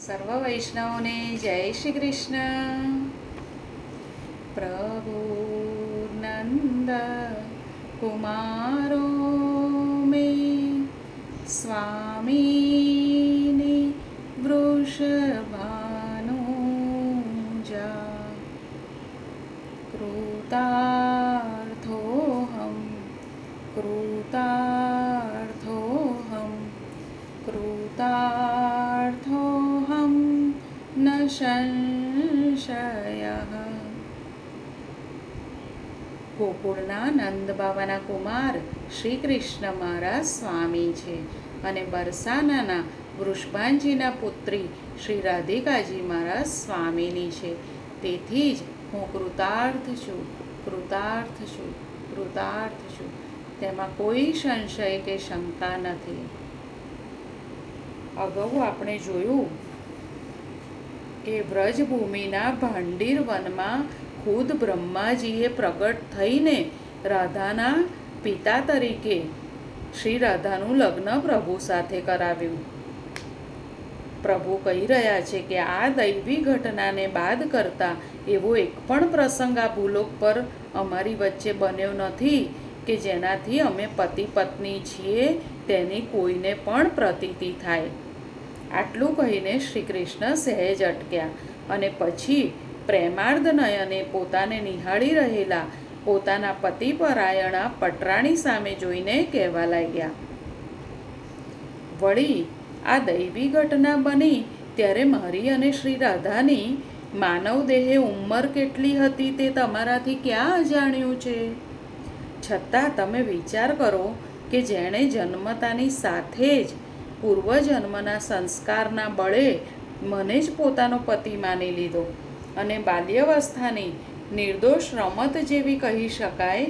સર્વ વૈષ્ણવોને જય શ્રી કૃષ્ણ. પ્રભુ નંદ કુમારો મે સ્વામીની વૃષભાનુજા કૃતાર્થોહમ કૃતાર્થોહમ કૃતાર્થોહમ ન સંશયઃ. ગોકુળના નંદ બાબાના કુમાર શ્રી કૃષ્ણ મારા સ્વામી છે અને બરસાનાના વૃષભાનજીના પુત્રી શ્રી રાધિકાજી મારા સ્વામીની છે. તેથી જ હું કૃતાર્થ છું, કૃતાર્થ છું, કૃતાર્થ છું. તેમાં કોઈ સંશય કે શંકા નથી. અગાઉ આપણે જોયું કે વ્રજભૂમિના ભાંડીર વનમાં ખુદ બ્રહ્માજીએ પ્રગટ થઈને રાધાના પિતા તરીકે શ્રી રાધાનું લગ્ન પ્રભુ સાથે કરાવ્યું. પ્રભુ કહી રહ્યા છે કે આ દૈવી ઘટનાને બાદ કરતા એવો એક પણ પ્રસંગ આ ભૂલોક પર અમારી વચ્ચે બન્યો નથી કે જેનાથી અમે પતિ પત્ની છીએ તેની કોઈને પણ પ્રતીતિ થાય. આટલું કહીને શ્રી કૃષ્ણ સહેજ અટક્યા અને પછી પ્રેમાર્ધ નયને પોતાને નિહાળી રહેલા પોતાના પતિપરાયણા પટરાણી સામે જોઈને કહેવા લાગ્યા, વળી આ દૈવી ઘટના બની ત્યારે મારી અને શ્રી રાધાની માનવ દેહે ઉંમર કેટલી હતી તે તમારાથી ક્યાં અજાણ્યું છે? છતાં તમે વિચાર કરો કે જેણે જન્મતાની સાથે જ પૂર્વજન્મના સંસ્કારના બળે મને જ પોતાનો પતિ માની લીધો અને બાલ્યાવસ્થાની નિર્દોષ રમત જેવી કહી શકાય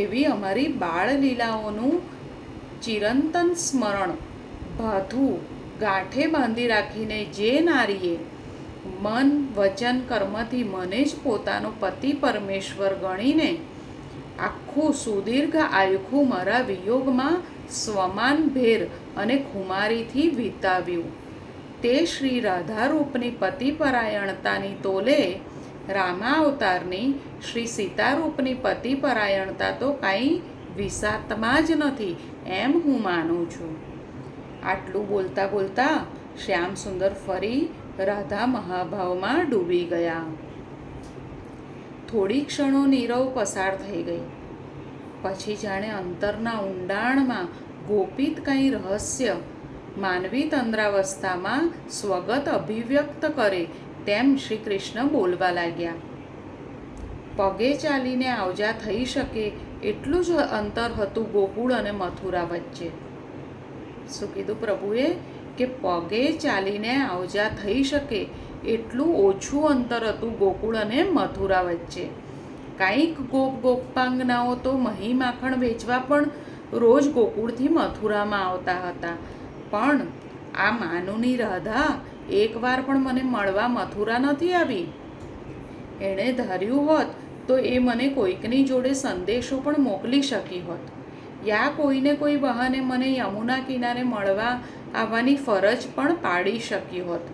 એવી અમારી બાળલીલાઓનું ચિરંતન સ્મરણ ભાથું ગાંઠે બાંધી રાખીને જે નારીએ મન વચન કર્મથી મને જ પોતાનો પતિ પરમેશ્વર ગણીને આખું સુદીર્ઘ આયુખું મારા વિયોગમાં સ્વમાન ભેર અને ખુમારીથી વિતાવ્યું તે શ્રી રાધારૂપની પતિપરાયણતાની તોલે રામાવતારની શ્રી સીતારૂપની પતિપરાયણતા તો કાંઈ વિસાતમાં જ નથી એમ હું માનું છું. આટલું બોલતા બોલતા શ્યામ સુંદર ફરી રાધા મહાભાવમાં ડૂબી ગયા. થોડી ક્ષણો નીરવ પસાર થઈ ગઈ. પછી જાણે અંતરના ઊંડાણમાં ગોપિત કંઈ રહસ્ય માનવી તંદ્રાવસ્થામાં સ્વગત અભિવ્યક્ત કરે તેમ શ્રી કૃષ્ણ બોલવા લાગ્યા. પગે ચાલીને આવજા થઈ શકે એટલું જ અંતર હતું ગોકુળ અને મથુરા વચ્ચે. શું કીધું પ્રભુએ? કે પગે ચાલીને આવજા થઈ શકે એટલું ઓછું અંતર હતું ગોકુળ અને મથુરા વચ્ચે. કાંઈક ગોપ ગોપાંગનાઓ તો મહી માખણ વેચવા પણ રોજ ગોકુળથી મથુરામાં આવતા હતા, પણ આ માનુની રાધા એકવાર પણ મને મળવા મથુરા નથી આવી. એણે ધાર્યું હોત તો એ મને કોઈકની જોડે સંદેશો પણ મોકલી શકી હોત, યા કોઈને કોઈ બહાને મને યમુના કિનારે મળવા આવવાની ફરજ પણ પાડી શકી હોત.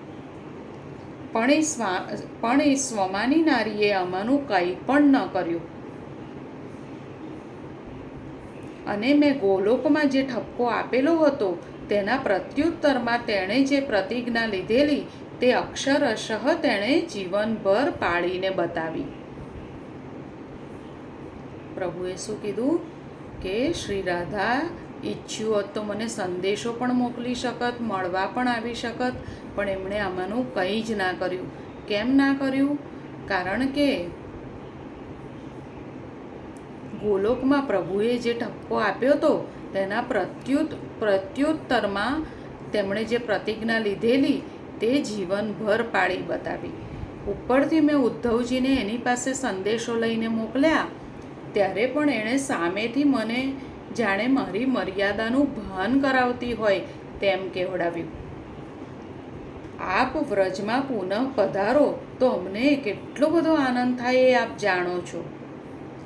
પણ એ સ્વમાની નારીએ આમાંનું કંઈ પણ ન કર્યું અને મેં ગોલોકમાં જે ઠપકો આપેલો હતો તેના પ્રત્યુત્તરમાં તેણે જે પ્રતિજ્ઞા લીધેલી તે અક્ષરશઃ તેણે જીવનભર પાળીને બતાવી. પ્રભુએ શું કીધું કે શ્રી રાધા ઈચ્છ્યું હોત તો મને સંદેશો પણ મોકલી શકત, મળવા પણ આવી શકત, પણ એમણે આમાંનું કંઈ જ ના કર્યું. કેમ ના કર્યું? કારણ કે ગોલોકમાં પ્રભુએ જે ઠપકો આપ્યો હતો તેના પ્રત્યુત્તરમાં તેમણે જે પ્રતિજ્ઞા લીધેલી તે જીવનભર પાળી બતાવી. ઉપરથી મેં ઉદ્ધવજીને એની પાસે સંદેશો લઈને મોકલ્યા ત્યારે પણ એણે સામેથી મને જાણે મારી મર્યાદાનું ભાન કરાવતી હોય તેમ કહેવડાવ્યું. આપ વ્રજમાં પુનઃ પધારો તો અમને કેટલો બધો આનંદ થાય એ આપ જાણો છો.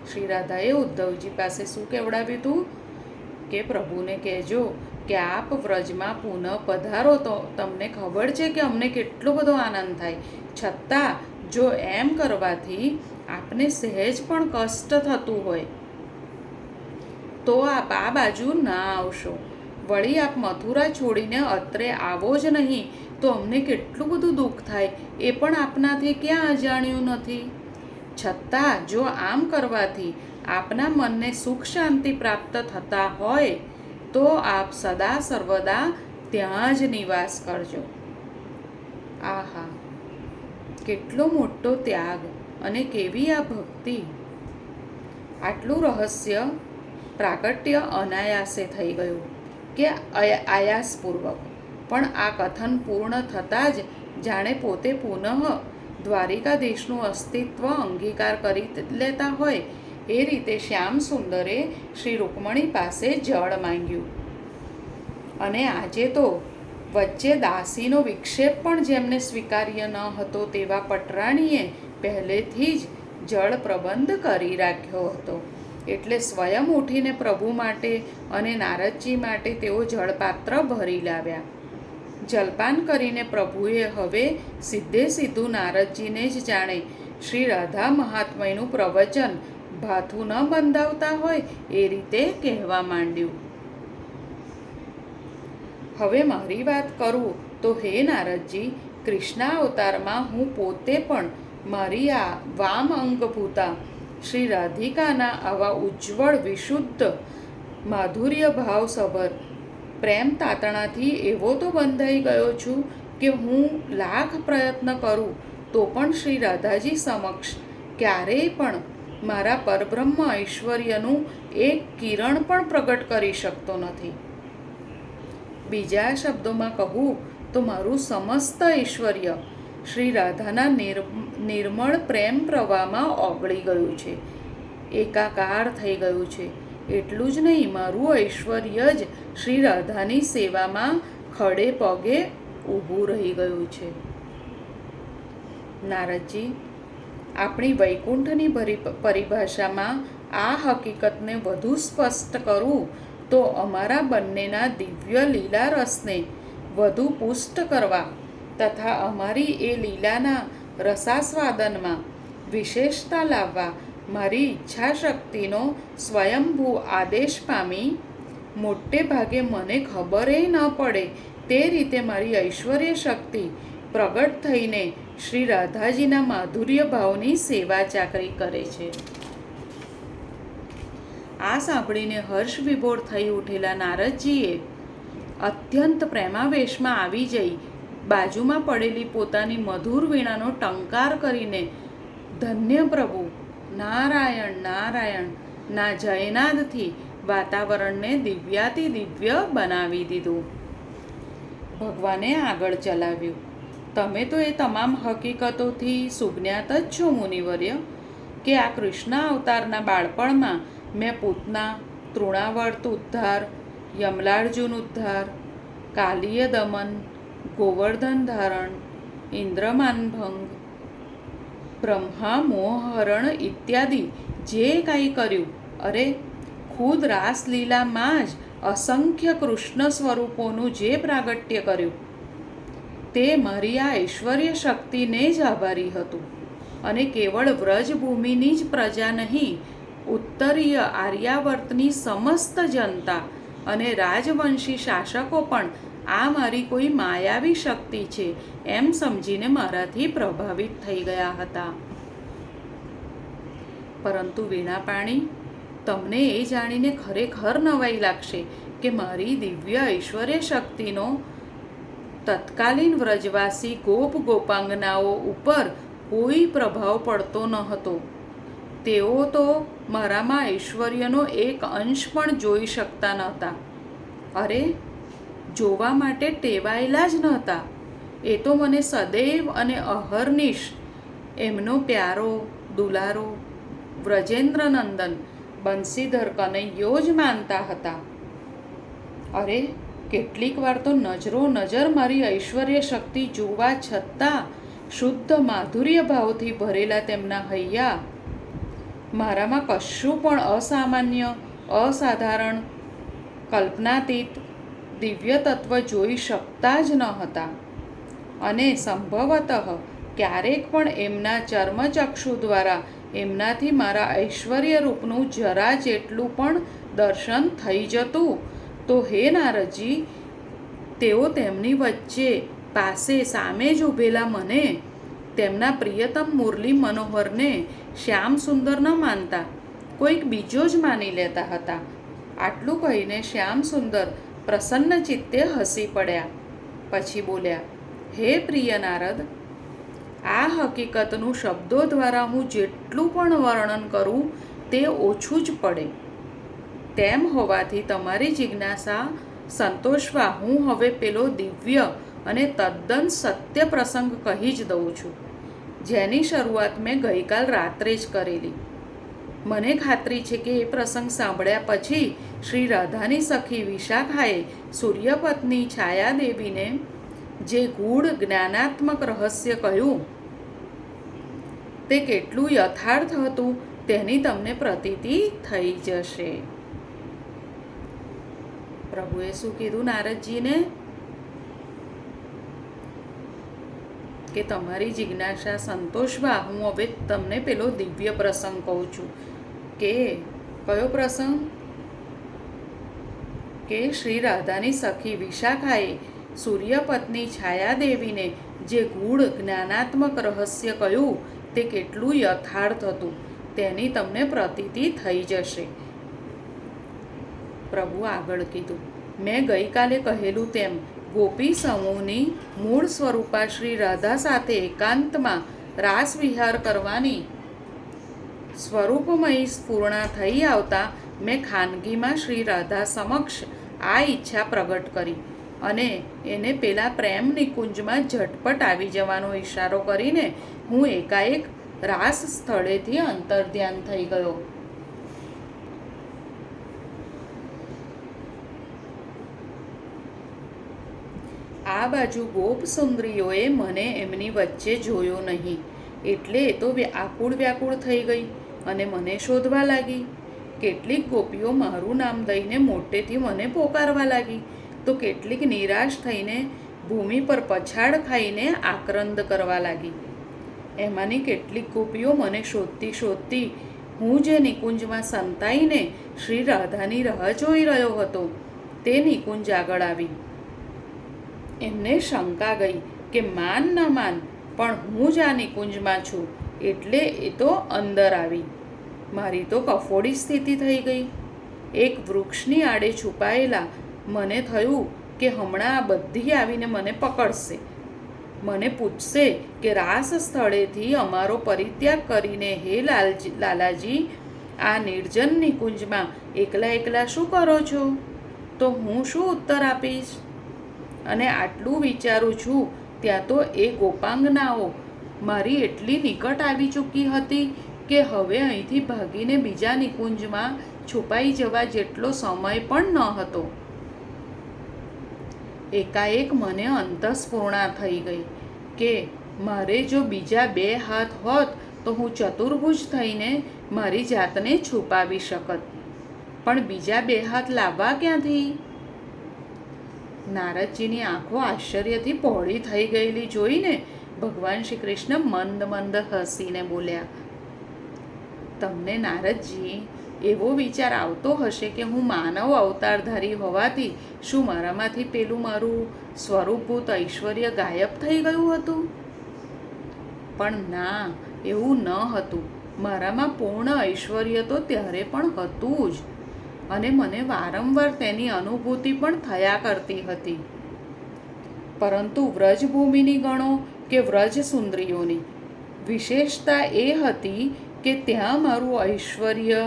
શ્રી રાધાએ ઉદ્ધવજી પાસે શું કહેવડાવ્યું હતું કે પ્રભુને કહેજો કે આપ વ્રજમાં પુનઃ પધારો તો તમને ખબર છે કે અમને કેટલો બધો આનંદ થાય. છતાં જો એમ કરવાથી આપને સહેજ પણ કષ્ટ થતું હોય તો આપ આ બાજુ ના આવશો. વળી આપ મથુરા છોડીને અત્રે આવો જ નહીં તો અમને કેટલું બધું દુઃખ થાય એ પણ આપનાથી ક્યાં અજાણ્યું નથી. છતાં જો આમ કરવાથી આપના મનને સુખ શાંતિ પ્રાપ્ત થતા હોય તો આપ સદા સર્વદા ત્યાં જ નિવાસ કરજો. આહા, કેટલો મોટો ત્યાગ અને કેવી આ ભક્તિ! આટલું રહસ્ય પ્રાગટ્ય અનાયાસે થઈ ગયું કે આયાસપૂર્વક. પણ આ કથન પૂર્ણ થતાં જ જાણે પોતે પુનઃ દ્વારિકાધીશનું અસ્તિત્વ અંગીકાર કરી લેતા હોય એ રીતે શ્યામ સુંદરે શ્રી રૂકમણી પાસે જળ માંગ્યું. અને આજે તો વચ્ચે દાસીનો વિક્ષેપ પણ જેમને સ્વીકાર્ય ન હતો તેવા પટરાણીએ પહેલેથી જ જળ પ્રબંધ કરી રાખ્યો હતો. એટલે સ્વયં ઉઠીને પ્રભુ માટે અને નારદજી માટે તેઓ જળપાત્ર ભરી લાવ્યા. જલપાન કરીને પ્રભુએ હવે સીધે સીધું નારદજીને જ જાણે શ્રી રાધા મહાત્મયનું પ્રવચન ભાથું ન બંધાવતા હોય એ રીતે કહેવા માંડ્યું. હવે મારી વાત કરું તો હે નારદજી, કૃષ્ણા અવતારમાં હું પોતે પણ મારી આ વામ અંગભૂતા શ્રી રાધિકાના આવા ઉજ્જવળ વિશુદ્ધ માધુર્ય ભાવસભર પ્રેમ તાતણાથી એવો તો બંધાઈ ગયો છું કે હું લાખ પ્રયત્ન કરું તો પણ શ્રી રાધાજી સમક્ષ ક્યારેય પણ મારા પરબ્રહ્મ ઐશ્વર્યનું એક કિરણ પણ પ્રગટ કરી શકતો નથી. બીજા શબ્દોમાં કહું તો મારું સમસ્ત ઐશ્વર્ય શ્રી રાધાના નિર્મળ પ્રેમ પ્રવાહમાં ઓગળી ગયું છે, એકાકાર થઈ ગયું છે. એટલું જ નહીં, મારું ઐશ્વર્ય જ શ્રી રાધાની સેવામાં ખડે પગે ઊભું રહી ગયું છે. નારદજી, આપણી વૈકુંઠની પરિભાષામાં આ હકીકતને વધુ સ્પષ્ટ કરું તો અમારા બંનેના દિવ્ય લીલા રસને વધુ પુષ્ટ કરવા તથા અમારી એ લીલાના રસાસ્વાદનમાં વિશેષતા લાવવા મારી ઈચ્છાશક્તિનો સ્વયંભૂ આદેશ પામી મોટે ભાગે મને ખબરે ન પડે તે રીતે મારી ઐશ્વર્ય શક્તિ પ્રગટ થઈને શ્રી રાધાજીના માધુર્ય ભાવની સેવા ચાકરી કરે છે. આ સાંભળીને હર્ષ વિભોર થઈ ઉઠેલા નારદજીએ અત્યંત પ્રેમાવેશમાં આવી જઈ બાજુમાં પડેલી પોતાની મધુર વીણાનો ટંકાર કરીને ધન્ય પ્રભુ, નારાયણ નારાયણ ના જયનાદથી વાતાવરણને દિવ્યાતિ દિવ્ય બનાવી દીધું. ભગવાને આગળ ચલાવ્યું. તમે તો એ તમામ હકીકતોથી સુજ્ઞાત જ છો મુનિવર્ય કે આ કૃષ્ણ અવતારના બાળપણમાં મેં પૂતના, તૃણાવર્ત ઉદ્ધાર, યમલાર્જુન ઉદ્ધાર, કાલિય દમન, ગોવર્ધન ધારણ, ઇન્દ્રમાનભંગ, બ્રહ્મા મોહહરણ ઇત્યાદિ જે કાંઈ કર્યું, અરે ખુદ રાસલીલામાં જ અસંખ્ય કૃષ્ણ સ્વરૂપોનું જે પ્રાગટ્ય કર્યું તે મારી આ ઐશ્વર્ય શક્તિને જ આભારી હતું. અને કેવળ વ્રજભૂમિની જ પ્રજા નહીં, ઉત્તરીય આર્યાવર્તની સમસ્ત જનતા અને રાજવંશી શાસકો પણ આ મારી કોઈ માયાવી શક્તિ છે એમ સમજીને મારાથી પ્રભાવિત થઈ ગયા હતા. પરંતુ વીણાપાણી, તમને એ જાણીને ખરેખર નવાઈ લાગશે કે મારી દિવ્ય ઐશ્વર્ય શક્તિનો તત્કાલીન વ્રજવાસી ગોપ ગોપાંગનાઓ ઉપર કોઈ પ્રભાવ પડતો ન હતો. તેઓ તો મારામાં ઐશ્વર્યનો એક અંશ પણ જોઈ શકતા નહોતા. અરે, જોવા માટે ટેવાયેલા જ નહોતા. એ તો મને સદૈવ અને અહર્નિશ એમનો પ્યારો દુલારો વ્રજેન્દ્રનંદન બંસીધર કનૈયો જ માનતા હતા. અરે, કેટલીક વાર તો નજરો નજર મારી ઐશ્વર્ય શક્તિ જોવા છતાં શુદ્ધ માધુર્ય ભાવથી ભરેલા તેમના હૈયા મારામાં કશું પણ અસામાન્ય, અસાધારણ, કલ્પનાતીત, દિવ્ય તત્વ જોઈ શકતા જ ન હતા અને સંભવતઃ ક્યારેક પણ એમના ચર્મચક્ષુ દ્વારા એમનાથી મારા ઐશ્વર્ય રૂપનું જરા જેટલું પણ દર્શન થઈ જતું તો હે નારદજી, તેઓ તેમની વચ્ચે પાસે સામે જ ઊભેલા મને, તેમના પ્રિયતમ મુરલી મનોહરને શ્યામ સુંદર ન માનતા કોઈક બીજો જ માની લેતા હતા. આટલું કહીને શ્યામ સુંદર પ્રસન્ન ચિત્તે હસી પડ્યા. પછી બોલ્યા, હે પ્રિય નારદ, આ હકીકતનું શબ્દો દ્વારા હું જેટલું પણ વર્ણન કરું તે ઓછું જ પડે. તેમ હોવાથી તમારી જિજ્ઞાસા સંતોષવા હું હવે પેલો દિવ્ય અને તદ્દન સત્ય પ્રસંગ કહી જ દઉં છું, જેની શરૂઆત મેં ગઈકાલ રાત્રે જ કરેલી. મને ખાતરી છે કે એ પ્રસંગ સાંભળ્યા પછી શ્રી રાધાની સખી વિશાખાએ સૂર્યપત્ની છાયાદેવીને જે ગૂઢ જ્ઞાનાત્મક રહસ્ય કહ્યું તે કેટલું યથાર્થ હતું તેની તમને પ્રતીતિ થઈ જશે. પ્રભુએ શું કીધું નારદજીને? કે તમારી જિજ્ઞાસા સંતોષવા હું હવે તમને પેલો દિવ્ય પ્રસંગ કહું છું. કે કયો પ્રસંગ? કે શ્રી રાધાની સખી વિશાખાએ સૂર્યપત્ની છાયાદેવીને જે ગૂઢ જ્ઞાનાત્મક રહસ્ય કહ્યું તે કેટલું યથાર્થ હતું તેની તમને પ્રતીતિ થઈ જશે. પ્રભુ આગળ કીધું, મેં ગઈકાલે કહેલું તેમ ગોપી સમૂહની મૂળ સ્વરૂપા શ્રી રાધા સાથે એકાંતમાં રાસ વિહાર કરવાની સ્વરૂપમયી સ્ફૂર્ણા થઈ આવતા મેં ખાનગીમાં શ્રી રાધા સમક્ષ આ ઈચ્છા પ્રગટ કરી અને એને પેલા પ્રેમ નિકુંજમાં ઝટપટ આવી જવાનો ઈશારો કરીને હું એકાએક રાસ સ્થળેથી અંતર્ધ્યાન થઈ ગયો. આ બાજુ ગોપ સુંદરીઓએ મને એમની વચ્ચે જોયો નહીં એટલે એ તો આકુળ વ્યાકુળ થઈ ગઈ અને મને શોધવા લાગી. કેટલીક ગોપીઓ મારું નામ દઈને મોટેથી મને પોકારવા લાગી તો કેટલીક નિરાશ થઈને ભૂમિ પર પછાડ ખાઈને આક્રંદ કરવા લાગી. એમાંની કેટલીક ગોપીઓ મને શોધતી શોધતી હું જે નિકુંજમાં સંતાઈને શ્રી રાધાની રાહ જોઈ રહ્યો હતો તે નિકુંજ આગળ આવી. એમને શંકા ગઈ કે માન ન માન પણ હું જ આ નિકુંજમાં છું એટલે એ તો અંદર આવી. મારી તો કફોડી સ્થિતિ થઈ ગઈ. એક વૃક્ષની આડે છુપાયેલા મને થયું કે હમણાં આ બધી આવીને મને પકડશે, મને પૂછશે કે રાસ સ્થળેથી અમારો પરિત્યાગ કરીને હે લાલાજી આ નિર્જન નિકુંજમાં એકલા એકલા શું કરો છો? તો હું શું ઉત્તર આપીશ? અને આટલું વિચારું છું ત્યાં તો એ ગોપાંગનાઓ મારી એટલી નિકટ આવી ચૂકી હતી કે હવે અહીંથી ભાગીને બીજા નિકુંજમાં છુપાઈ જવા જેટલો સમય પણ ન હતો. એકાએક મને અંતઃસ્ફૂર્ણા થઈ ગઈ કે મારે જો બીજા 2 હાથ હોત તો હું ચતુર્ભુજ થઈને મારી જાતને છુપાવી શકત, પણ બીજા 2 હાથ લાવવા ક્યાંથી? નારદજીની આંખો આશ્ચર્યથી પહોળી થઈ ગયેલી જોઈને ભગવાન શ્રી કૃષ્ણ મંદ મંદ હસીને બોલ્યા, તમને નારદજી એવો વિચાર આવતો હશે કે હું માનવ અવતારધારી હોવાથી શું મારામાંથી પેલું મારું સ્વરૂપભૂત ઐશ્વર્ય ગાયબ થઈ ગયું હતું? પણ ના, એવું ન હતું. મારામાં પૂર્ણ ઐશ્વર્ય તો ત્યારે પણ હતું જ અને મને વારંવાર તેની અનુભૂતિ પણ થયા કરતી હતી. પરંતુ વ્રજભૂમિની ગણો કે વ્રજ સુંદરીઓની વિશેષતા એ હતી કે ત્યાં મારું ઐશ્વર્ય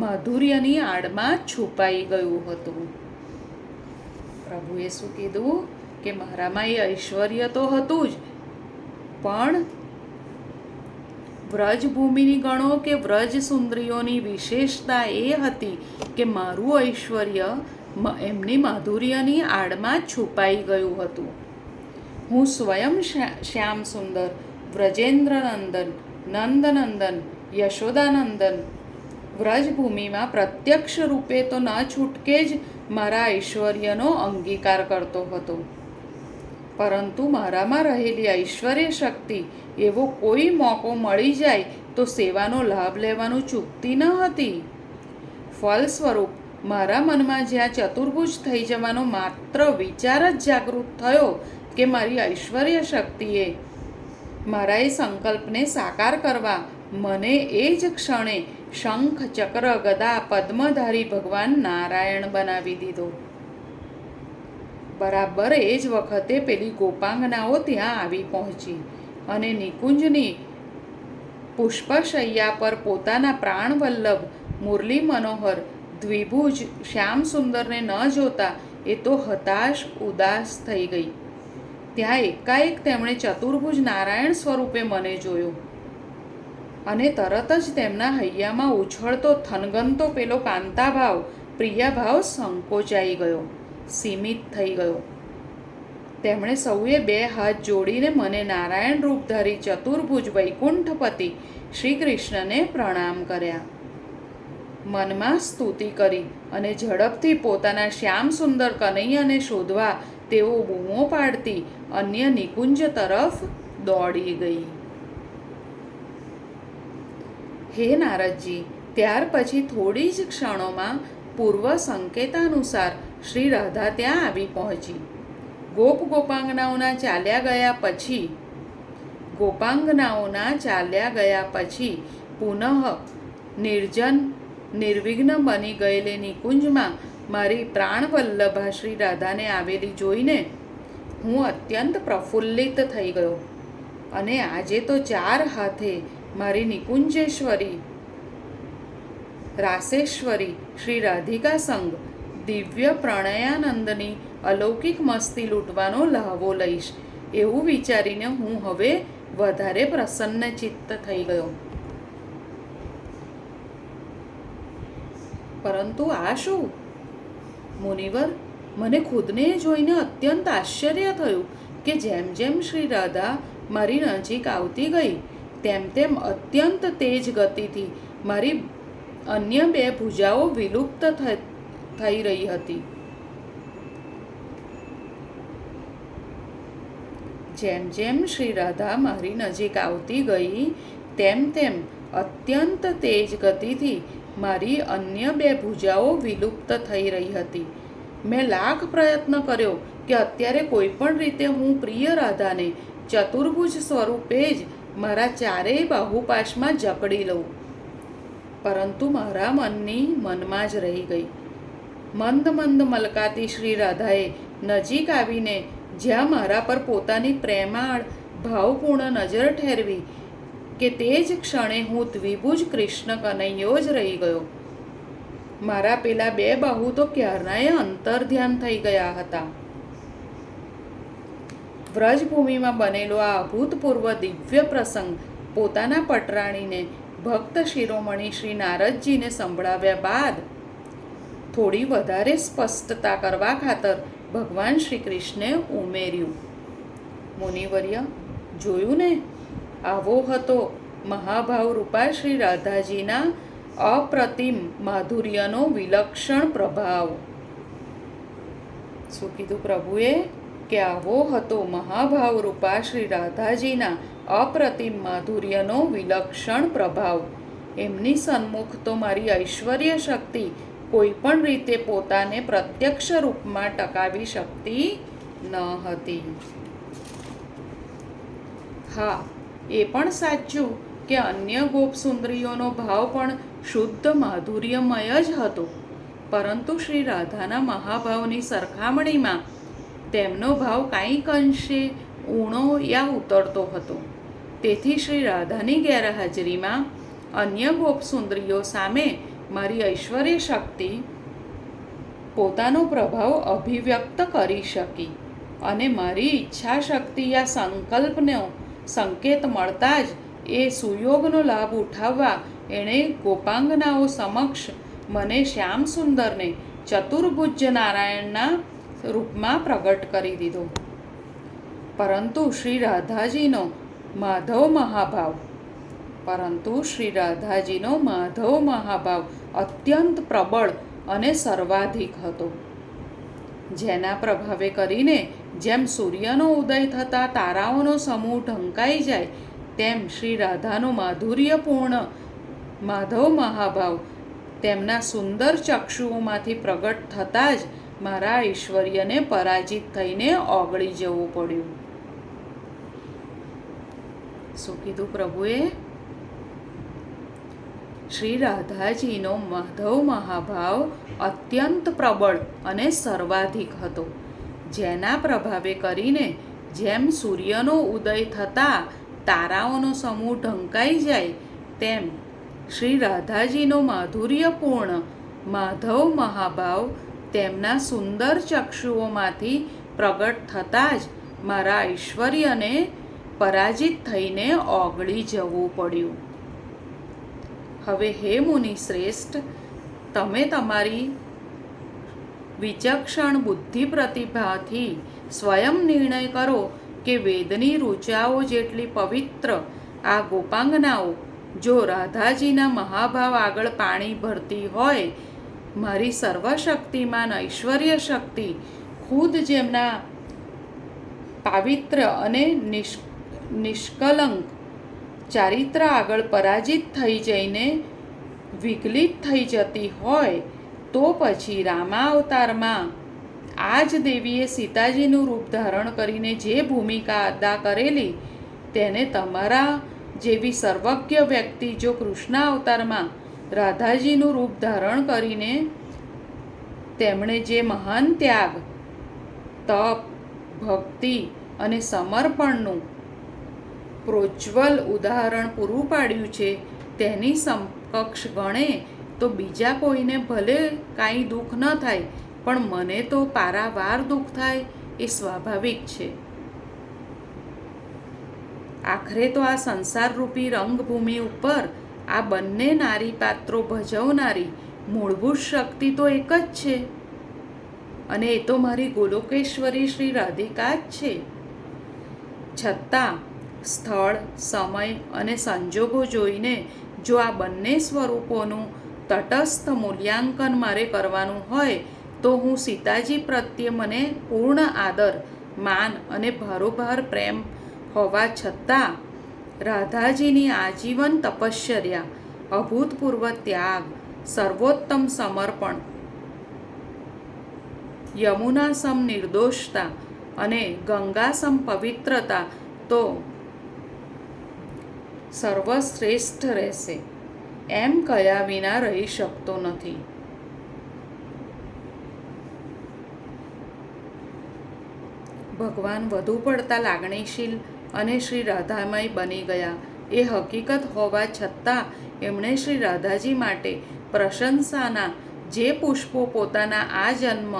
માધુર્યની આડમાં છુપાઈ ગયું હતું. પ્રભુએ શું કીધું કે મારામાં એ ઐશ્વર્ય તો હતું જ, પણ વ્રજભૂમિની ગણો કે વ્રજ સુંદરીઓની વિશેષતા એ હતી કે મારું ઐશ્વર્ય એમની માધુર્યની આડમાં છુપાઈ ગયું હતું. હું સ્વયં શ્યામ સુંદર, વ્રજેન્દ્રનંદન, નંદનંદન, યશોદાનંદન, વ્રજભૂમિમાં પ્રત્યક્ષ રૂપે તો ન છૂટકે જ મારા ઐશ્વર્યનો અંગીકાર કરતો હતો, પરંતુ મારામાં રહેલી ઐશ્વર્ય શક્તિ એવો કોઈ મોકો મળી જાય તો સેવાનો લાભ લેવાનું ચૂકતી ન હતી. ફળ સ્વરૂપ મારા મનમાં જ્યાં ચતુર્ભુજ થઈ જવાનો માત્ર વિચાર જ જાગૃત થયો કે મારી ઐશ્વર્ય શક્તિએ મારા એ સંકલ્પને સાકાર કરવા મને એ જ ક્ષણે શંખ, ચક્ર, ગદા, પદ્મધારી ભગવાન નારાયણ બનાવી દીધો. બરાબર એ જ વખતે પેલી ગોપાંગનાઓ ત્યાં આવી પહોંચી અને નિકુંજની પુષ્પશૈયા પર પોતાના પ્રાણવલ્લભ મુરલી મનોહર દ્વિભુજ શ્યામ સુંદરને ન જોતા એ તો હતાશ ઉદાસ થઈ ગઈ. ત્યાં એકાએક તેમણે ચતુર્ભુજ નારાયણ સ્વરૂપે મને જોયો અને તરત જ તેમના હૈયામાં ઉછળતો થનગનતો પેલો કાંતાભાવ, પ્રિયાભાવ સંકોચાઈ ગયો, સીમિત થઈ ગયો. તેમણે સૌએ 2 હાથ જોડીને મને નારાયણ રૂપધારી ચતુર્ભુજ વૈકુંઠપતિ શ્રી કૃષ્ણને પ્રણામ કર્યા. મનમાં સ્તુતિ કરી અને ઝડપથી પોતાના શ્યામ સુંદર કનૈયાને શોધવા તેઓ બૂમો પાડતી અન્ય નિકુંજ તરફ દોડી ગઈ. હે નારદજી, ત્યાર પછી થોડી જ ક્ષણોમાં પૂર્વ સંકેતાનુસાર શ્રી રાધા ત્યાં આવી પહોંચી. ગોપાંગનાઓના ચાલ્યા ગયા પછી પુનઃ નિર્જન નિર્વિઘ્ન બની ગયેલી નિકુંજમાં મારી પ્રાણવલ્લભા શ્રી રાધાને આવેલી જોઈને હું અત્યંત પ્રફુલ્લિત થઈ ગયો અને આજે તો 4 હાથે મારી નિકુંજેશ્વરી રાસેશ્વરી શ્રી રાધિકા સંગ દિવ્ય પ્રણયાનંદની અલૌકિક મસ્તી લૂંટવાનો લહાવો લઈશ એવું વિચારીને હું હવે વધારે પ્રસન્ન ચિત્ત થઈ ગયો. પરંતુ આ શું મુનિવર? મને ખુદને જોઈને અત્યંત આશ્ચર્ય થયું કે જેમ જેમ શ્રી રાધા મારી નજીક આવતી ગઈ તેમ તેમ અત્યંત તેજ ગતિથી મારી અન્ય 2 ભુજાઓ વિલુપ્ત થઈ રહી હતી. જેમ જેમ શ્રી રાધા મારી નજીક આવતી ગઈ તેમ તેમ અત્યંત તેજ ગતિથી મારી અન્ય 2 ભુજાઓ વિલુપ્ત થઈ રહી હતી. મેં લાખ પ્રયત્ન કર્યો કે અત્યારે કોઈ પણ રીતે હું પ્રિય રાધાને ચતુર્ભુજ સ્વરૂપે જ મારા 4 બાહુપાશમાં જકડી લઉં, પરંતુ મારા મનમાં જ રહી ગઈ. મંદ મંદ મલકાતી શ્રી રાધાએ નજીક આવીને જ્યાં મારા પર પોતાની પ્રેમાળ ભાવપૂર્ણ નજર ઠેરવી કે તે જ ક્ષણે હું દ્વિભુજ કૃષ્ણ કનૈયો જ રહી ગયો. મારા પેલા 2 બાહુ તો ક્યારનાએ અંતર્ધ્યાન થઈ ગયા હતા. વ્રજભૂમિમાં બનેલો આ અભૂતપૂર્વ દિવ્ય પ્રસંગ પોતાના પટરાણીને ભક્ત શિરોમણી શ્રી નારદજીને સંભળાવ્યા બાદ થોડી વધારે સ્પષ્ટતા કરવા ખાતર ભગવાન શ્રી કૃષ્ણે ઉમેર્યું, મુનિવર્ય, જોયું ને, આવો હતો મહાભાવ રૂપા શ્રી રાધાજીના અપ્રતિમ માધુર્યનો વિલક્ષણ પ્રભાવ. શું કીધું પ્રભુએ? કે આવો હતો મહાભાવ રૂપા શ્રી રાધાજીના અપ્રતિમ માધુર્યનો વિલક્ષણ પ્રભાવ. એમની સન્મુખ તો મારી ઐશ્વર્ય શક્તિ કોઈ પણ રીતે પોતાને પ્રત્યક્ષ રૂપમાં ટકાવી શકતી ન હતી. હા, એ પણ સાચું કે અન્ય ગોપસુંદરીઓનો ભાવ પણ શુદ્ધ માધુર્યમય જ હતો, પરંતુ શ્રી રાધાના મહાભાવની સરખામણીમાં તેમનો ભાવ કાંઈક અંશે ઊણો યા ઉતરતો હતો. તેથી શ્રી રાધાની ગેરહાજરીમાં અન્ય ગોપસુંદરીઓ સામે મારી ઐશ્વર્ય શક્તિ પોતાનો પ્રભાવ અભિવ્યક્ત કરી શકી અને મારી ઈચ્છા શક્તિ યા સંકલ્પનો સંકેત મળતા જ એ સુયોગનો લાભ ઉઠાવવા એણે ગોપાંગનાઓ સમક્ષ મને શ્યામ સુંદરને ચતુર્ભુજ નારાયણના રૂપમાં પ્રગટ કરી દીધો. પરંતુ શ્રી રાધાજીનો માધવ મહાભાવ પરંતુ શ્રી રાધાજીનો માધવ મહાભાવ અત્યંત પ્રબળ અને સર્વાધિક હતો, જેના પ્રભાવે કરીને જેમ સૂર્યનો ઉદય થતાં તારાઓનો સમૂહ ઢંકાઈ જાય, તેમ શ્રી રાધાનો માધુર્યપૂર્ણ માધવ મહાભાવ તેમના સુંદર ચક્ષુઓમાંથી પ્રગટ થતાં જ મારા ઐશ્વર્યને પરાજિત થઈને ઓગળી જવું પડ્યું. શું કીધું પ્રભુએ? શ્રી રાધાજીનો માધવ મહાભાવ અત્યંત પ્રબળ અને સર્વાધિક હતો, જેના પ્રભાવે કરીને જેમ સૂર્યનો ઉદય થતાં તારાઓનો સમૂહ ઢંકાઈ જાય, તેમ શ્રી રાધાજીનો માધુર્યપૂર્ણ માધવ મહાભાવ તેમના સુંદર ચક્ષુઓમાંથી પ્રગટ થતાં જ મારા ઐશ્વર્યને પરાજિત થઈને ઓગળી જવું પડ્યું. હવે હે મુનિ શ્રેષ્ઠ, તમે તમારી વિચક્ષણ બુદ્ધિ પ્રતિભાથી સ્વયં નિર્ણય કરો કે વેદની ઋચાઓ જેટલી પવિત્ર આ ગોપાંગનાઓ જો રાધાજીના મહાભાવ આગળ પાણી ભરતી હોય, મારી સર્વશક્તિમાન ઐશ્વર્ય શક્તિ ખુદ જેમના પાવિત્ર અને નિષ્કલંક ચારિત્ર આગળ પરાજિત થઈ જઈને વિગલિત થઈ જતી હોય, તો પછી રામાવતારમાં આ જ દેવીએ સીતાજીનું રૂપ ધારણ કરીને જે ભૂમિકા અદા કરેલી, તેને તમારા જેવી સર્વજ્ઞ વ્યક્તિ જો કૃષ્ણ અવતારમાં રાધાજીનું રૂપ ધારણ કરીને તેમણે જે મહાન ત્યાગ, તપ, ભક્તિ અને સમર્પણનું પ્રોજ્વલ ઉદાહરણ પૂરું પાડ્યું છે, તેની સમકક્ષ ગણે તો બીજા કોઈને ભલે કાંઈ દુઃખ ન થાય, પણ મને તો પારાવાર દુઃખ થાય એ સ્વાભાવિક છે. આખરે તો આ સંસારરૂપી રંગભૂમિ ઉપર આ બંને નારી પાત્રો ભજવનારી મૂળભૂત શક્તિ તો એક જ છે, અને એ તો મારી ગોલોકેશ્વરી શ્રી રાધિકા જ છે. છતાં સ્થળ, સમય અને સંજોગો જોઈને જો આ બંને સ્વરૂપોનું તટસ્થ મૂલ્યાંકન મારે કરવાનું હોય, તો હું સીતાજી પ્રત્યે મને પૂર્ણ આદર, માન અને ભારોભાર પ્રેમ હોવા છતાં રાધાજીની આજીવન તપશ્ચર્યા, અભૂતપૂર્વ ત્યાગ, સર્વોત્તમ સમર્પણ, યમુનાસમ નિર્દોષતા અને ગંગાસમ પવિત્રતા તો સર્વશ્રેષ્ઠ રહેશે, એમ કયા વિના રહી શકતો નથી. ભગવાન વધુ પડતા લાગણીશીલ અને શ્રી રાધામય બની ગયા એ હકીકત હોવા છતાં એમણે શ્રી રાધાજી માટે પ્રશંસાના જે પુષ્પો પોતાના આ જન્મ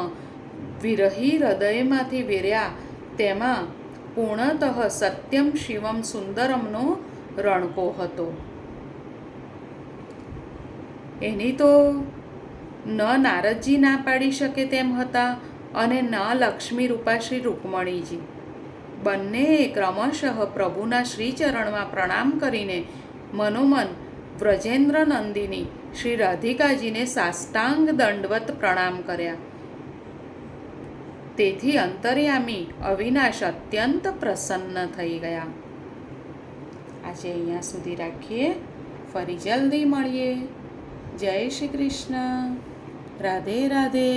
વિરહી હૃદયમાંથી વેર્યા, તેમાં પૂર્ણતઃ સત્યમ શિવમ સુંદરમનો રણકો હતો. એની તો ન નારદજી ના પાડી શકે તેમ હતા અને ન લક્ષ્મી રૂપાશ્રી રૂકમણીજી. બંનેએ ક્રમશઃ પ્રભુના શ્રીચરણમાં પ્રણામ કરીને મનોમન વ્રજેન્દ્ર નંદિની શ્રી રાધિકાજીને સાષ્ટાંગ દંડવત પ્રણામ કર્યા. તેથી અંતર્યામી અવિનાશ અત્યંત પ્રસન્ન થઈ ગયા. આજે અહીંયા સુધી રાખીએ, ફરી જલ્દી મળીએ. જય શ્રી કૃષ્ણ. રાધે રાધે.